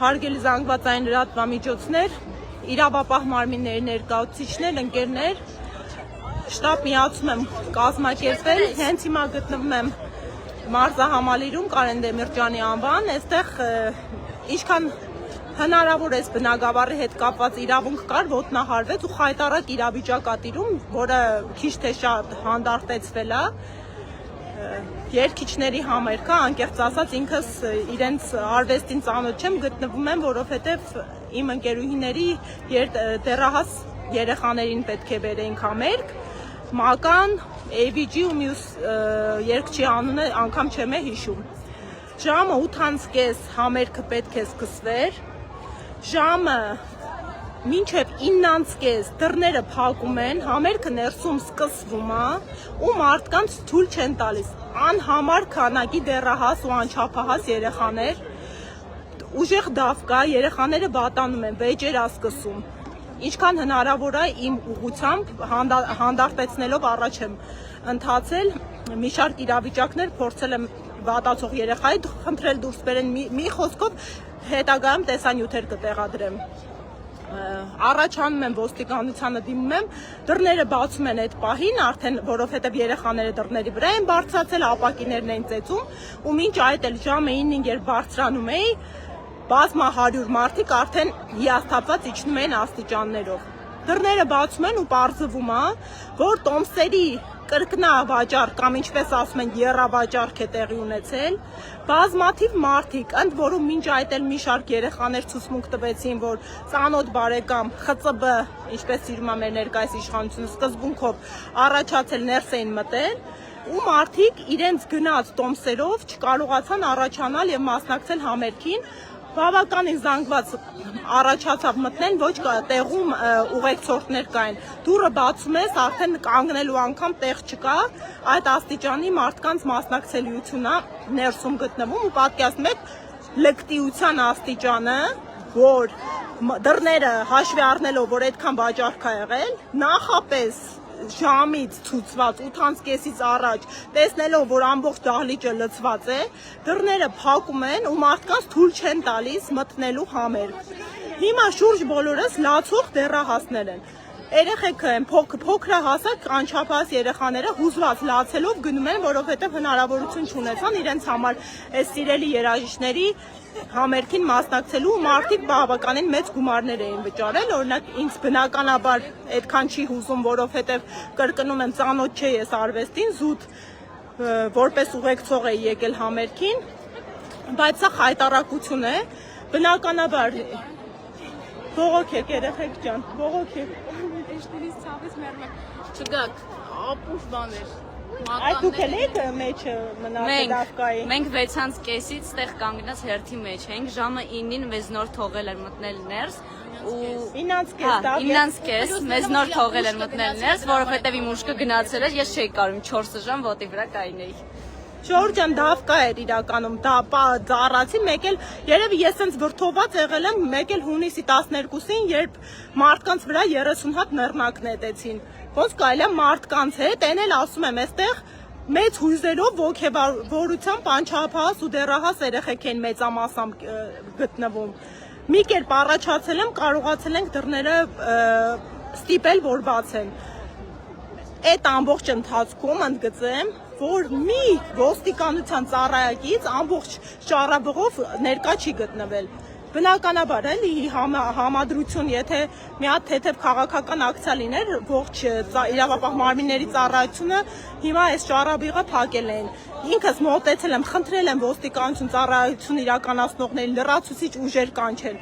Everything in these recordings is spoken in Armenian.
հարգելի զանգվածային լրատվամիջոցներ, իրավապահ մարմինների ներկայացուցիչներ, ընկերներ, շտաբ միացում եմ կազմակերպել, հենց հիմա գտնվում եմ մարզահամալիրում Կարեն Դեմիրճյանի անվան, այստեղ ինչքան հնարավոր է բնակավարի հետ կապված իրավունք կար, ոտնահարվեց ու խայտառակ իրավիճակ ա տիրում, որը քիչ թե շատ հանդարտեցվել է երկիչների համերգը, անկեղծ ասած ինքս իրենց արվեստին ծանոթ չեմ, գտնվում եմ, որովհետև իմ ընկերուհիների դեռահաս երեխաներին պետք է բերեինք համերգ, Մական, AVG ու մյուս երգչի անունը անգամ չեմ հիշում։ Ժամը 8:30 համերգը պետք է սկսվեր, ժամը մինչև 9:30 դռները փակում են, համերգը ներսում սկսվում է ու մարդկանց թույլ չեն տալիս։ Անհամար քանակի դեռահաս ու անչափահաս երեխաներ, ուժեղ դավ կա, երեխաները վատանում են, վեճեր է սկսում։ Ինչքան հնարավոր է իմ ուղղությամբ հանդարտեցնելով առաջ եմ ընթացել, մի շարք իրավիճակներ փորձել եմ վատացող երեխայի խնդրել դուրս բերեն, մի խոսքով հետագայում տեսանյութեր կտեղադրեմ։ Առաջանում եմ ոստիկանությանը դիմում եմ, դռները բացում են այդ պահին, արդեն որովհետև երեխաները դռների վրա են բարձրացել, ապակիներն են ծեծում, ու մինչ այդ էլ ժամը 9-ին երբ բարձրանում էի, բազմա 100 մարդիկ արդեն հիասթափված իջնում են աստիճաններով։ Դռները բացում են ու պարզվում է, որ տոմսերի կրկնավաճառք կամ ինչպես ասում են եռավաճառք է տեղի ունեցել, բազմաթիվ մարդիկ, ընդ որում մինչ այդ էլ մի շարք երեխաներ ցուցմունք տվեցին, որ ծանոթ բարեկամ ԽԾԲ, ինչպես սիրում է մեր ներկայիս իշխանությունը, սկզբունքով առաջացել ներս էին մտել, ու մարդիկ իրենց գնած տոմսերով չկարողացան առաջանալ եւ մասնակցել համերգին, բավականին զանգված առաջացավ մտնեն, ոչ տեղում ուղեկցորդներ կային, դուռը բացում ես, արդեն կանգնելու անգամ տեղ չկա, այդ աստիճանի մարդկանց մասնակցելիությունն է ներսում գտնվում ու պատկերացնում եք լկտիության աստիճանը, որ դռները հաշվի առնելով, որ այդքան վաճառք է եղել, նախապես ժամից ցուցված 8:30-ից առաջ տեսնելով, որ ամբողջ դահլիճը լցված է, դռները փակում են ու մարդկանց թույլ չեն տալիս մտնելու համերգ։ Հիմա շուրջ բոլորս լացող դեռահասներ են։ Երեխեք են փոքրահասակ անչափահաս երեխաները հուզված լացելով գնում են, որովհետև հնարավորություն չունեցան իրենց համար այս սիրելի երաժիշտների համերգին մասնակցելու մարդիկ բավականին մեծ գումարներ էին վճարել, օրինակ ինձ բնականաբար այդքան չի հուզում, որովհետև կրկնում եմ ծանոթ չէ ես արվեստին, զուտ որպես ուղեկցող էի եկել համերգին, բայց սա խայտառակություն է, բնականաբար բողոքեք երեխեք ջան, բողոքեք։ Էշտերից ցավես մեռնեք, չգաք, ապուշ բաներ։ Այդ դուք էլ եք մեջը մնացել դավկայի։ Մենք 6:30-ից ստեղ կանգնած հերթի մեջ ենք, ժամը 9-ին մեզ նոր թողել են մտնել ներս ու 9:30 մեզ նոր թողել են մտնել ներս, որովհետև իմ ուշքը գնացել էր, ես չէի կարող 4 ժամ ոտի վրա կայնեի։ Շորջան դավկա էր իրականում, ծառացի, մեկ էլ երևի ես ինձ վրդոված եղել եմ, մեկ էլ հունիսի 12-ին, երբ մարդկանց վրա 30 հատ նռնակ նետեցին։ Ոնց կարելի է մարդկանց հետ, այն էլ ասում եմ, այստեղ մեծ հույզերով ոգևորությամբ անչափահաս ու դեռահաս երեխեք են մեծամասամբ գտնվում։ Մի կերպ առաջացել եմ, կարողացել ենք դռները ստիպել, որ բացեն։ Այդ ամբողջ ընթացքում ընդգծեմ, որ մի ոստիկանության ծառայակից ամբողջ շառավղով ներկա չի գտնվել։ Բնականաբար էլի համադրություն, եթե մի հատ թեթև քաղաքական ակցիա լիներ, ողջ իրավապահ մարմինների ծառայությունը հիմա այս շառավիղը փակել էին։ Ինքս մոտեցել եմ, խնդրել եմ ոստիկանություն ծառայություն իրականացնողներին լրացուցիչ ուժեր կանչել։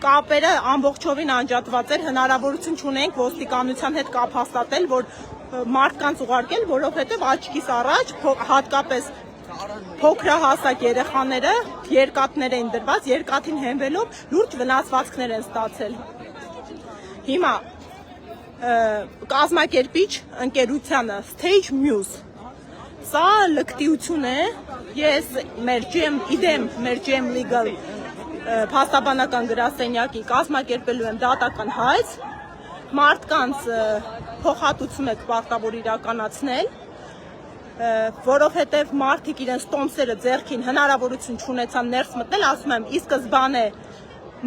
Կապերը ամբողջովին անջատված էր, հնարավորություն չունենք ոստիկանության հետ կապ հաստատել, որ մարդկանց ուղարկել, որովհետև աչքիս առաջ հատկապես փոքրահասակ երեխաները երկաթներ են դրված, երկաթին հենվելով լուրջ վնասվածքներ են ստացել։ Հիմա կազմակերպիչ ընկերությանը Stage Muse, սա լկտիություն է, ես մեր GM Legal փաստաբանական գրասենյակի կազմակերպելու եմ դատական հայց, մարդկանց փոխհատուցում եք պարտավոր իրականացնել, որովհետև մարդիկ իրենց տոմսերը ձեռքին հնարավորություն չունեցան ներս մտնել, ասում եմ, ի սկզբանե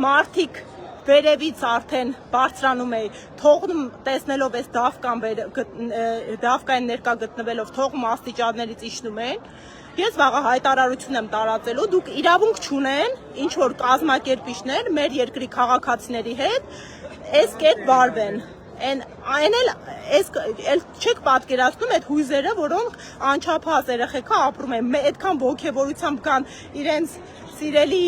մարդիկ վերևից արդեն բարձրանում է, թողնում տեսնելով այս դավկային ներկա գտնվելով, թողում աստիճաններից իջնում են, ես վաղը հայտարարություն եմ տարածելու, դուք իրավունք չունեն, ինչ որ կազմակերպիչներ, մեր երկրի քաղաքացիների հետ, այս կերպ վարվեն, այն էլ չեք պատկերացնում այդ հույզերը, որոնք անչափահաս երեխեքա ապրում են, այդքան ոգևորությամբ կան իրենց սիրելի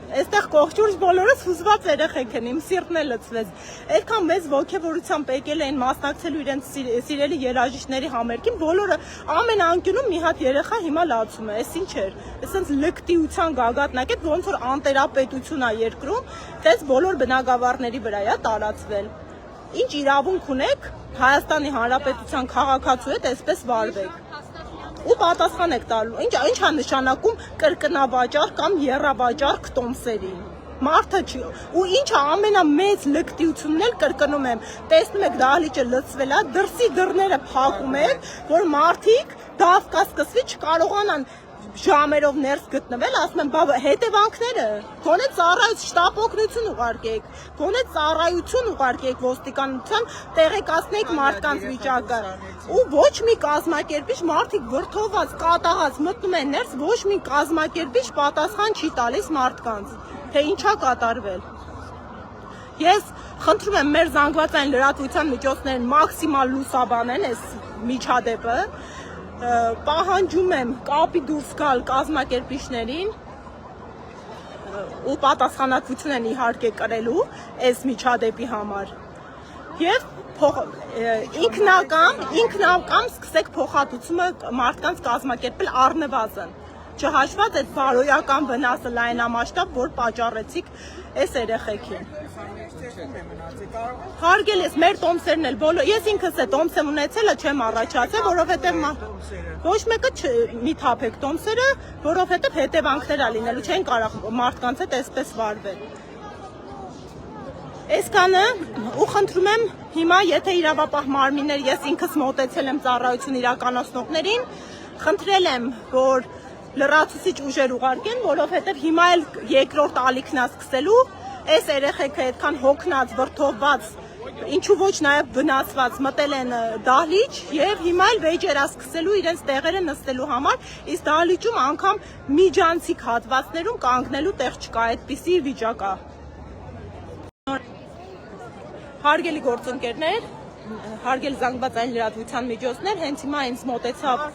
Այստեղ կողջուրջ բոլորս հուզված երեխեք են, իմ սիրտն է լցվեց, այդքան մեծ ոգևորությամբ եկել էին մասնակցելու իրենց սիրելի երաժիշտների համերգին, բոլորը ամեն անկյունում մի հատ երեխա հիմա լացում է, այս ինչ էր, այսինքն լկտիության գագաթնակ է, ոնց որ անտերապետություն է երկրում, դες բոլոր բնակավարների վրա է տարածվել, ինչ իրավունք ունեք Հայաստանի Հանրապետության քաղաքացու հետ այսպես վարվեք ու պատասխան եք տալու, ինչա նշանակում կրկնավաճառ կամ եռավաճառ տոմսերին, մարդը չի, ու ինչա ամենամեծ լկտիությունն էլ կրկնում եմ, տեսնում եք դահլիճը լցվել է, դրսի դռները փակում եք, որ մարդիկ դավկա սկսվի չկարողանան ժամերով ներս գտնվել, ասում եմ, բա հետևանքները, գոնե ծառայություն, շտապ օգնություն ուղարկեք, գոնե ծառայություն ուղարկեք ոստիկանության, տեղեկացնեք մարդկանց վիճակը, ու ոչ մի կազմակերպիչ մարդիկ վրդոված, կատաղած մտնում են ներս, ոչ մի կազմակերպիչ պատասխան չի տալիս մարդկանց, թե ինչա կատարվել։ Ես խնդրում եմ մեր զանգվածային լրատվության միջոցներին մաքսիմալ լուսաբանեն այս միջադեպը, պահանջում եմ կապի դուրս գալ կազմակերպիչներին ու պատասխանատվություն են իհարկե կրելու այս միջադեպի համար եւ ինքնակամ սկսեք փոխհատուցումը մարդկանց կազմակերպել առնվազն չհաշված այդ բարոյական վնասը լայնամասշտաբ, որ պատճառեցիք այս երեխեքին։ Հարգել ես մեր տոմսերն էլ բոլոր, ես ինքս է տոմս եմ ունեցել, չեմ առաջացել, որովհետև ոչ մեկը մի թափեք տոմսերը, որովհետև հետևանքներ ա լինելու, չեն կարող մարդկանց հետ այսպես վարվել։ Այսքանը ու խնդրում եմ հիմա, եթե իրավապահ մարմիններ, ես ինքս մոտեցել եմ ծառայություն իրականացնողներին, խնդրել եմ, որ լրացուցիչ ուժեր ուղարկեն, որովհետև հիմա էլ երկրորդ ալիքն է սկսելու, այս երեխեքը այդքան հոգնած, վրդովված, ինչու ոչ նաև վնասված մտել են դահլիճ եւ հիմա էլ վեճեր է սկսելու իրենց տեղերը նստելու համար, իսկ դահլիճում անգամ միջանցիկ հատվածներում կանգնելու տեղ չկա, այդպիսի վիճակ է։ Հարգելի գործընկերներ, հարգելի զանգվածային լրատվության միջոցներ, հենց հիմա ինձ մոտեցավ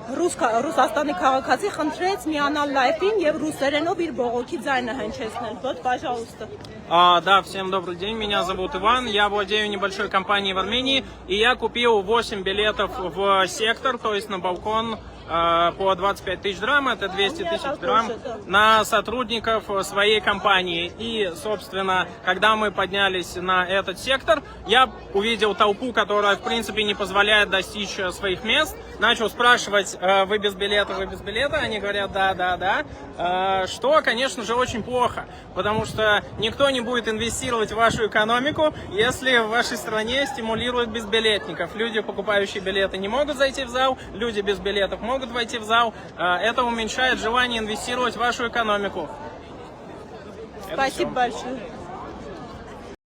Ռուսաստանի քաղաքացի, խնդրեց միանալ լայվին եւ ռուսերենով իր բողոքի ձայնը հնչեցնել։ Вот, пожалуйста. Да, всем добрый день, меня зовут Иван, я владею небольшой компанией в Армении, и я купил 8 билетов в сектор, то есть на балкон по 25 тысяч драм, это 200 тысяч драм, на сотрудников своей компании. И, собственно, когда мы поднялись на этот сектор, я увидел толпу, которая, в принципе, не позволяет достичь своих мест. Начал спрашивать, вы без билета, вы без билета? Они говорят, да. Что, конечно же, очень плохо, потому что никто не будет инвестировать в вашу экономику, если в вашей стране стимулируют безбилетников. Люди, покупающие билеты, не могут зайти в зал, люди без билетов могут войти в зал. Это уменьшает желание инвестировать в вашу экономику. Спасибо большое.